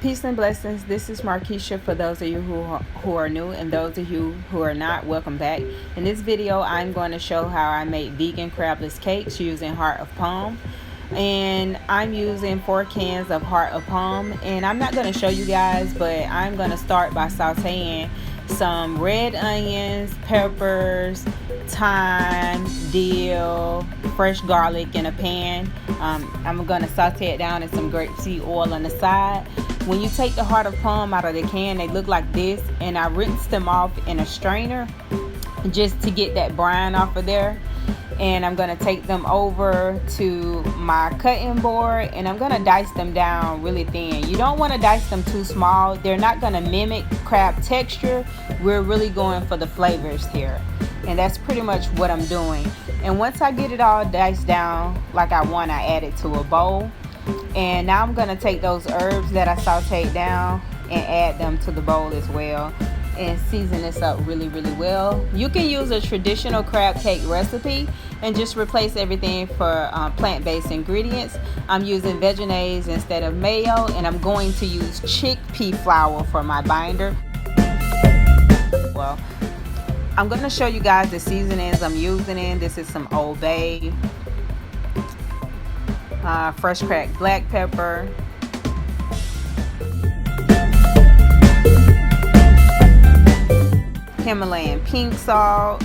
Peace and blessings. This is Markeisha for those of you who are new, and those of you who are not, welcome back. In this video, I'm going to show how I make vegan crabless cakes using heart of palm. And I'm using 4 cans of heart of palm. And I'm not going to show you guys, but I'm going to start by sauteing some red onions, peppers, thyme, dill, fresh garlic in a pan. I'm going to saute it down in some grapeseed oil on the side. When you take the heart of palm out of the can, they look like this, and I rinse them off in a strainer just to get that brine off of there. And I'm going to take them over to my cutting board, and I'm going to dice them down really thin. You don't want to dice them too small. They're not going to mimic crab texture. We're really going for the flavors here, and that's pretty much what I'm doing. And once I get it all diced down like I want, I add it to a bowl. And now I'm going to take those herbs that I sauteed down and add them to the bowl as well, and season this up really well. You can use a traditional crab cake recipe and just replace everything for plant-based ingredients. I'm using Vegenaise instead of mayo, and I'm going to use chickpea flour for my binder. Well, I'm going to show you guys the seasonings I'm using. This is some Old Bay, fresh cracked black pepper, Himalayan pink salt,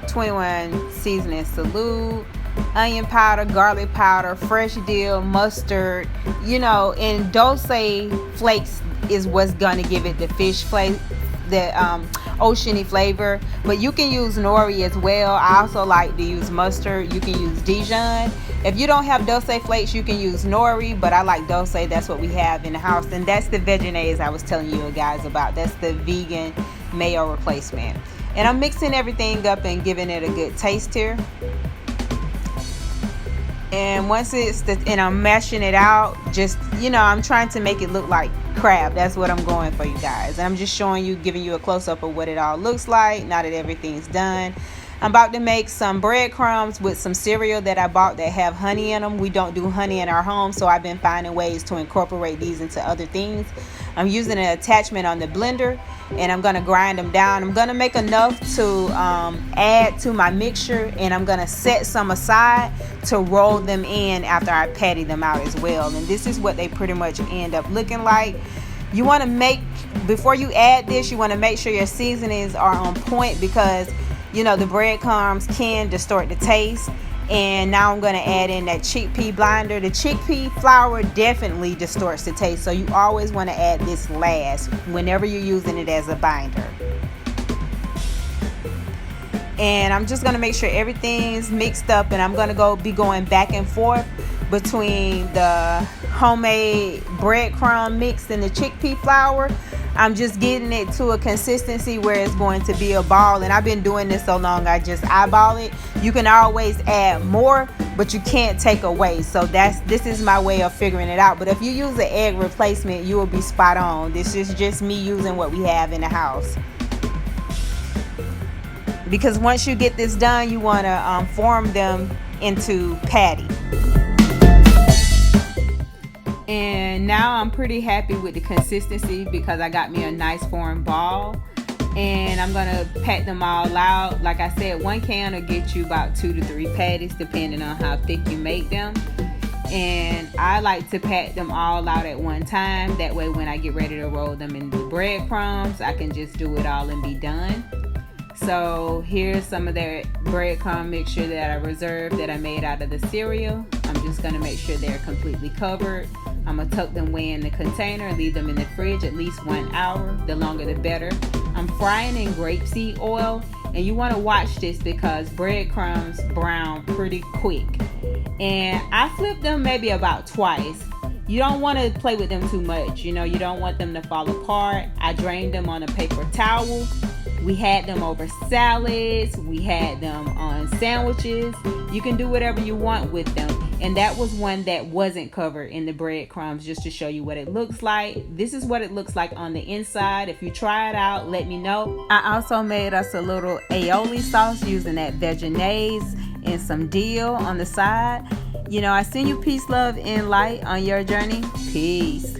.21 seasoning salute, onion powder, garlic powder, fresh dill, mustard, and dulce flakes is what's gonna give it the fish flavor, the oceany flavor. But you can use nori as well. I also like to use mustard. You can use Dijon. If you don't have dulce flakes, you can use nori, but I like dulce. That's what we have in the house, and that's the Vegenaise I was telling you guys about. That's the vegan mayo replacement. And I'm mixing everything up and giving it a good taste here. And once and I'm mashing it out, just, I'm trying to make it look like crab. That's what I'm going for, you guys. And I'm just showing you, giving you a close-up of what it all looks like now that everything's done. I'm about to make some breadcrumbs with some cereal that I bought that have honey in them. We don't do honey in our home, so I've been finding ways to incorporate these into other things. I'm using an attachment on the blender, and I'm going to grind them down. I'm going to make enough to add to my mixture, and I'm going to set some aside to roll them in after I patty them out as well. And this is what they pretty much end up looking like. You want to make, before you add this, you want to make sure your seasonings are on point, because the breadcrumbs can distort the taste. And now I'm going to add in that chickpea binder. The chickpea flour definitely distorts the taste, so you always want to add this last whenever you're using it as a binder. And I'm just going to make sure everything's mixed up, and I'm going to be going back and forth between the homemade breadcrumb mix and the chickpea flour. I'm just getting it to a consistency where it's going to be a ball, and I've been doing this so long I just eyeball it. You can always add more, but you can't take away. So this is my way of figuring it out. But if you use an egg replacement, you will be spot on. This is just me using what we have in the house, because once you get this done, you want to form them into patty. And now I'm pretty happy with the consistency, because I got me a nice form ball. And I'm going to pat them all out. Like I said, 1 can will get you about 2 to 3 patties, depending on how thick you make them. And I like to pat them all out at one time. That way when I get ready to roll them in the breadcrumbs, I can just do it all and be done. So here's some of that breadcrumb mixture that I reserved that I made out of the cereal. I'm just going to make sure they're completely covered. I'm going to tuck them away in the container and leave them in the fridge at least 1 hour. The longer the better. I'm frying in grapeseed oil, and you want to watch this because breadcrumbs brown pretty quick. And I flip them maybe about twice. You don't want to play with them too much. You don't want them to fall apart. I drained them on a paper towel. We had them over salads. We had them on sandwiches. You can do whatever you want with them. And that was one that wasn't covered in the breadcrumbs, just to show you what it looks like. This is what it looks like on the inside. If you try it out, let me know. I also made us a little aioli sauce using that Vegenaise and some dill on the side. I send you peace, love, and light on your journey. Peace.